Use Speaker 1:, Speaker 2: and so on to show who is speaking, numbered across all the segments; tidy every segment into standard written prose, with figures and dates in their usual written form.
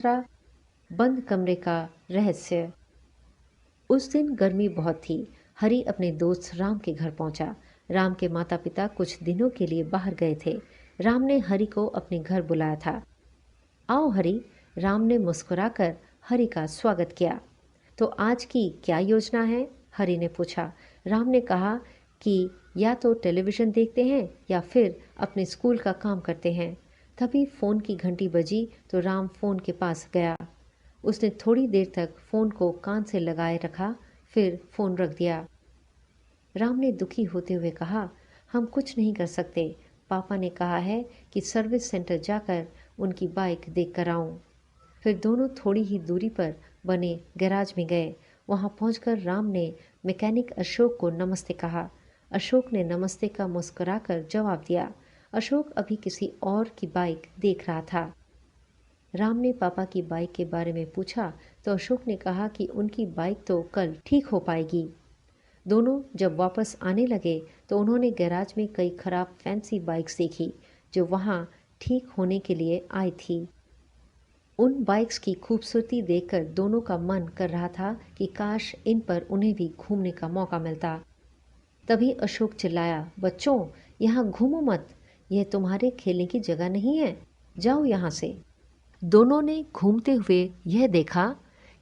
Speaker 1: दूसरा, बंद कमरे का रहस्य। उस दिन गर्मी बहुत थी। हरी अपने दोस्त राम के घर पहुंचा। राम के माता पिता कुछ दिनों के लिए बाहर गए थे। राम ने हरी को अपने घर बुलाया था। आओ हरी, राम ने मुस्कुराकर हरी का स्वागत किया। तो आज की क्या योजना है? हरी ने पूछा। राम ने कहा कि या तो टेलीविज़न देखते हैं या फिर अपने स्कूल का काम करते हैं। तभी फ़ोन की घंटी बजी तो राम फ़ोन के पास गया। उसने थोड़ी देर तक फ़ोन को कान से लगाए रखा, फिर फ़ोन रख दिया। राम ने दुखी होते हुए कहा, हम कुछ नहीं कर सकते। पापा ने कहा है कि सर्विस सेंटर जाकर उनकी बाइक देख कर आऊँ। फिर दोनों थोड़ी ही दूरी पर बने गैराज में गए। वहाँ पहुँचकर राम ने मैकेनिक अशोक को नमस्ते कहा। अशोक ने नमस्ते का मुस्कुराकर जवाब दिया। अशोक अभी किसी और की बाइक देख रहा था। राम ने पापा की बाइक के बारे में पूछा तो अशोक ने कहा कि उनकी बाइक तो कल ठीक हो पाएगी। दोनों जब वापस आने लगे तो उन्होंने गैराज में कई खराब फैंसी बाइक्स देखी जो वहाँ ठीक होने के लिए आई थी। उन बाइक्स की खूबसूरती देखकर दोनों का मन कर रहा था कि काश इन पर उन्हें भी घूमने का मौका मिलता। तभी अशोक चिल्लाया, बच्चों, यहाँ घूमो मत, यह तुम्हारे खेलने की जगह नहीं है, जाओ यहाँ से। दोनों ने घूमते हुए यह देखा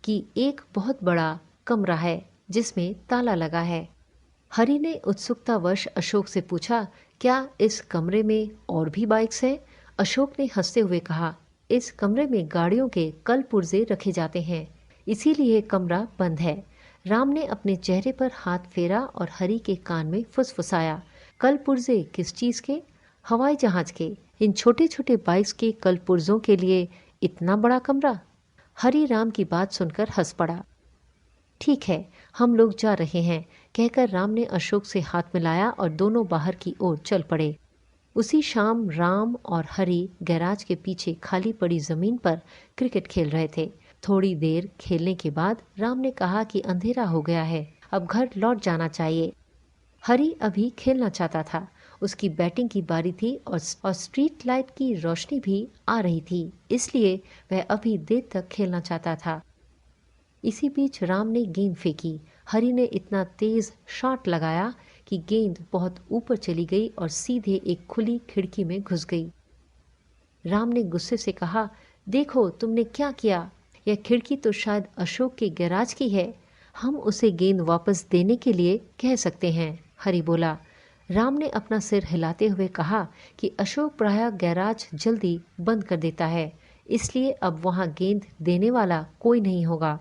Speaker 1: कि एक बहुत बड़ा कमरा है जिसमें ताला लगा है। हरि ने उत्सुकतावश अशोक से पूछा, क्या इस कमरे में और भी बाइक्स हैं? अशोक ने हंसते हुए कहा, इस कमरे में गाड़ियों के कल पुर्जे रखे जाते हैं, इसीलिए कमरा बंद है। राम ने अपने चेहरे पर हाथ फेरा और हरि के कान में फुसफुसाया, कल पुर्जे किस चीज के? हवाई जहाज के। इन छोटे छोटे बाइक्स के कल पुर्जों के लिए इतना बड़ा कमरा? हरि राम की बात सुनकर हंस पड़ा। ठीक है, हम लोग जा रहे हैं, कहकर राम ने अशोक से हाथ मिलाया और दोनों बाहर की ओर चल पड़े। उसी शाम राम और हरि गैराज के पीछे खाली पड़ी जमीन पर क्रिकेट खेल रहे थे। थोड़ी देर खेलने के बाद राम ने कहा कि अंधेरा हो गया है, अब घर लौट जाना चाहिए। हरि अभी खेलना चाहता था। उसकी बैटिंग की बारी थी और स्ट्रीट लाइट की रोशनी भी आ रही थी, इसलिए वह अभी देर तक खेलना चाहता था। इसी बीच राम ने गेंद फेंकी। हरि ने इतना तेज शॉट लगाया कि गेंद बहुत ऊपर चली गई और सीधे एक खुली खिड़की में घुस गई। राम ने गुस्से से कहा, देखो तुमने क्या किया, यह खिड़की तो शायद अशोक के गैराज की है, हम उसे गेंद वापस देने के लिए कह सकते हैं। हरि बोला। राम ने अपना सिर हिलाते हुए कहा कि अशोक प्रायः गैराज जल्दी बंद कर देता है, इसलिए अब वहां गेंद देने वाला कोई नहीं होगा।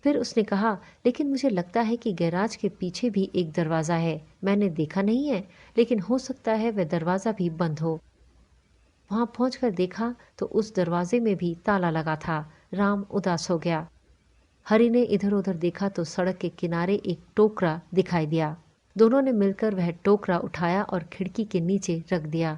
Speaker 1: फिर उसने कहा, लेकिन मुझे लगता है कि गैराज के पीछे भी एक दरवाज़ा है, मैंने देखा नहीं है, लेकिन हो सकता है वह दरवाज़ा भी बंद हो। वहां पहुंचकर देखा तो उस दरवाजे में भी ताला लगा था। राम उदास हो गया। हरि ने इधर उधर देखा तो सड़क के किनारे एक टोकरा दिखाई दिया। दोनों ने मिलकर वह टोकरा उठाया और खिड़की के नीचे रख दिया।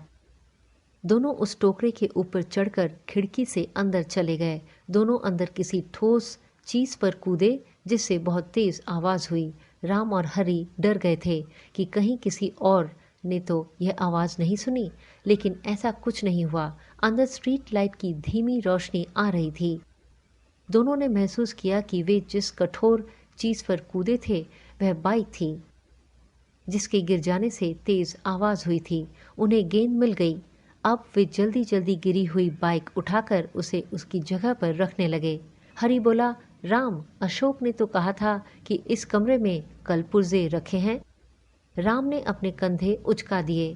Speaker 1: दोनों उस टोकरे के ऊपर चढ़कर खिड़की से अंदर चले गए। दोनों अंदर किसी ठोस चीज पर कूदे जिससे बहुत तेज आवाज हुई। राम और हरि डर गए थे कि कहीं किसी और ने तो यह आवाज नहीं सुनी, लेकिन ऐसा कुछ नहीं हुआ। अंदर स्ट्रीट लाइट की धीमी रोशनी आ रही थी। दोनों ने महसूस किया कि वे जिस कठोर चीज पर कूदे थे वह बाइक थी, जिसके गिर जाने से तेज आवाज हुई थी। उन्हें गेंद मिल गई। अब वे जल्दी जल्दी गिरी हुई बाइक उठाकर उसे उसकी जगह पर रखने लगे। हरि बोला, राम, अशोक ने तो कहा था कि इस कमरे में कल पुर्जे रखे हैं। राम ने अपने कंधे उचका दिए।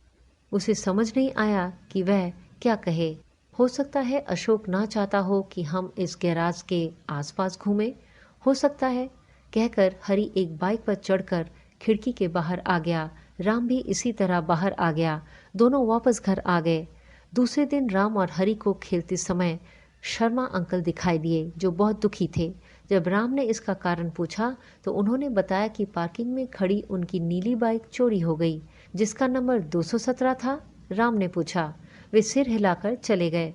Speaker 1: उसे समझ नहीं आया कि वह क्या कहे। हो सकता है अशोक ना चाहता हो कि हम इस गैराज के आसपास घूमें। हो सकता है, कहकर हरि एक बाइक पर चढ़कर खिड़की के बाहर आ गया। राम भी इसी तरह बाहर आ गया। दोनों वापस घर आ गए। दूसरे दिन राम और हरि को खेलते समय शर्मा अंकल दिखाई दिए जो बहुत दुखी थे। जब राम ने इसका कारण पूछा तो उन्होंने बताया कि पार्किंग में खड़ी उनकी नीली बाइक चोरी हो गई, जिसका नंबर 217 था। राम ने पूछा। वे सिर हिलाकर चले गए।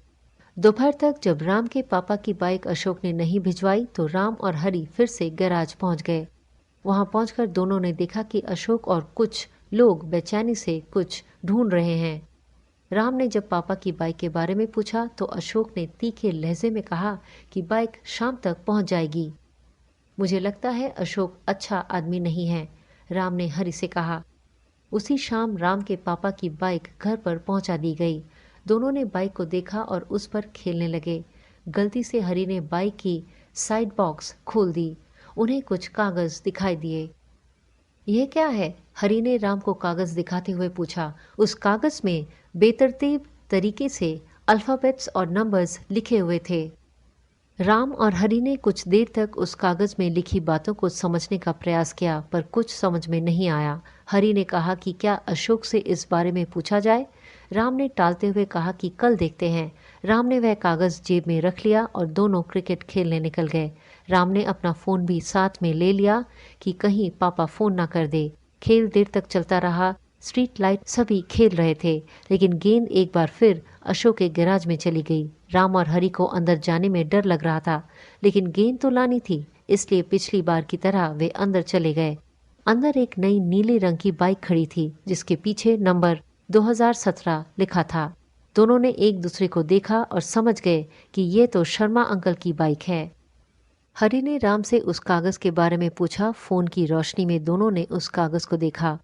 Speaker 1: दोपहर तक जब राम के पापा की बाइक अशोक ने नहीं भिजवाई तो राम और हरि फिर से गैराज पहुंच गए। वहां पहुंचकर दोनों ने देखा कि अशोक और कुछ लोग बेचैनी से कुछ ढूंढ रहे हैं। राम ने जब पापा की बाइक के बारे में पूछा तो अशोक ने तीखे लहजे में कहा कि बाइक शाम तक पहुंच जाएगी। मुझे लगता है अशोक अच्छा आदमी नहीं है, राम ने हरि से कहा। उसी शाम राम के पापा की बाइक घर पर पहुंचा दी गई। दोनों ने बाइक को देखा और उस पर खेलने लगे। गलती से हरि ने बाइक की साइड बॉक्स खोल दी। उन्हें कुछ कागज दिखाई दिए। यह क्या है? हरि ने राम को कागज दिखाते हुए पूछा। उस कागज में बेतरतीब तरीके से अल्फाबेट्स और नंबर्स लिखे हुए थे। राम और हरि ने कुछ देर तक उस कागज में लिखी बातों को समझने का प्रयास किया, पर कुछ समझ में नहीं आया। हरि ने कहा कि क्या अशोक से इस बारे में पूछा जाए? राम ने टालते हुए कहा कि कल देखते हैं। राम ने वह कागज जेब में रख लिया और दोनों क्रिकेट खेलने निकल गए। राम ने अपना फोन भी साथ में ले लिया कि कहीं पापा फोन ना कर दे। खेल देर तक चलता रहा। स्ट्रीट लाइट सभी खेल रहे थे, लेकिन गेंद एक बार फिर अशोक के गैराज में चली गई। राम और हरि को अंदर जाने में डर लग रहा था, लेकिन गेंद तो लानी थी, इसलिए पिछली बार की तरह वे अंदर चले गए। अंदर एक नई नीले रंग की बाइक खड़ी थी, जिसके पीछे नंबर 2017 लिखा था। दोनों ने एक दूसरे को देखा और समझ गए कि ये तो शर्मा अंकल की बाइक है। हरि ने राम से उस कागज के बारे में पूछा। फोन की रोशनी में दोनों ने उस कागज को देखा।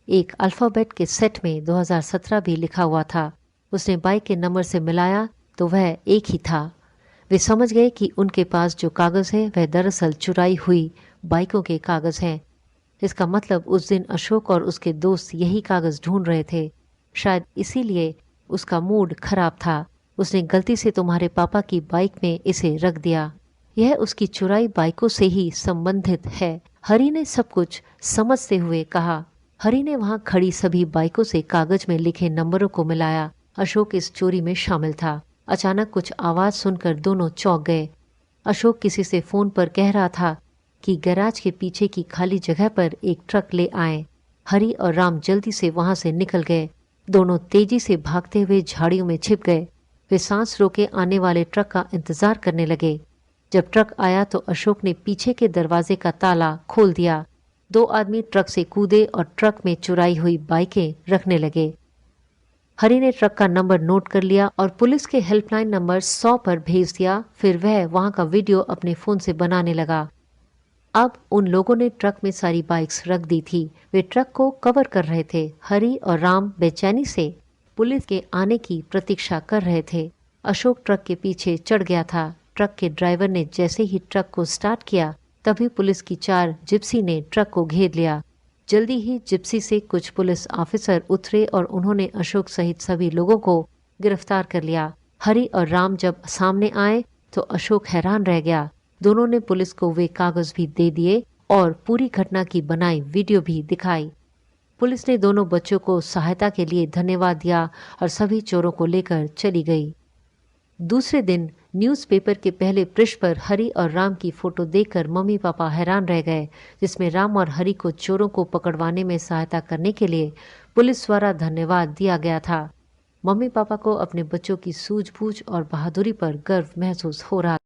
Speaker 1: एक अल्फाबेट के सेट में 2017 भी लिखा हुआ था। उसने बाइक के नंबर से मिलाया तो वह एक ही था। वे समझ गए कि उनके पास जो कागज है वह दरअसल चुराई हुई बाइकों के कागज हैं। इसका मतलब उस दिन अशोक और उसके दोस्त यही कागज ढूंढ रहे थे। शायद इसीलिए उसका मूड खराब था। उसने गलती से तुम्हारे पापा की बाइक में इसे रख दिया। यह उसकी चुराई बाइकों से ही संबंधित है, हरि ने सब कुछ समझते हुए कहा। हरि ने वहां खड़ी सभी बाइकों से कागज में लिखे नंबरों को मिलाया। अशोक इस चोरी में शामिल था। अचानक कुछ आवाज सुनकर दोनों चौंक गए। अशोक किसी से फोन पर कह रहा था कि गैराज के पीछे की खाली जगह पर एक ट्रक ले आए। हरि और राम जल्दी से वहां से निकल गए। दोनों तेजी से भागते हुए झाड़ियों में छिप गए। वे सांस रोके आने वाले ट्रक का इंतजार करने लगे। जब ट्रक आया तो अशोक ने पीछे के दरवाजे का ताला खोल दिया। दो आदमी ट्रक से कूदे और ट्रक में चुराई हुई बाइकें रखने लगे। हरि ने ट्रक का नंबर नोट कर लिया और पुलिस के हेल्पलाइन नंबर 100 पर भेज दिया। फिर वह वहां का वीडियो अपने फोन से बनाने लगा। अब उन लोगों ने ट्रक में सारी बाइक्स रख दी थी। वे ट्रक को कवर कर रहे थे। हरि और राम बेचैनी से पुलिस के आने की प्रतीक्षा कर रहे थे। अशोक ट्रक के पीछे चढ़ गया था। ट्रक के ड्राइवर ने जैसे ही ट्रक को स्टार्ट किया, तभी पुलिस की 4 जिप्सी ने ट्रक को घेर लिया। जल्दी ही जिप्सी से कुछ पुलिस ऑफिसर उतरे और उन्होंने अशोक सहित सभी लोगों को गिरफ्तार कर लिया। हरि और राम जब सामने आए तो अशोक हैरान रह गया। दोनों ने पुलिस को वे कागज भी दे दिए और पूरी घटना की बनाई वीडियो भी दिखाई। पुलिस ने दोनों बच्चों को सहायता के लिए धन्यवाद दिया और सभी चोरों को लेकर चली गई। दूसरे दिन न्यूज़पेपर के पहले पृष्ठ पर हरि और राम की फोटो देखकर मम्मी पापा हैरान रह गए, जिसमें राम और हरि को चोरों को पकड़वाने में सहायता करने के लिए पुलिस द्वारा धन्यवाद दिया गया था। मम्मी पापा को अपने बच्चों की सूझबूझ और बहादुरी पर गर्व महसूस हो रहा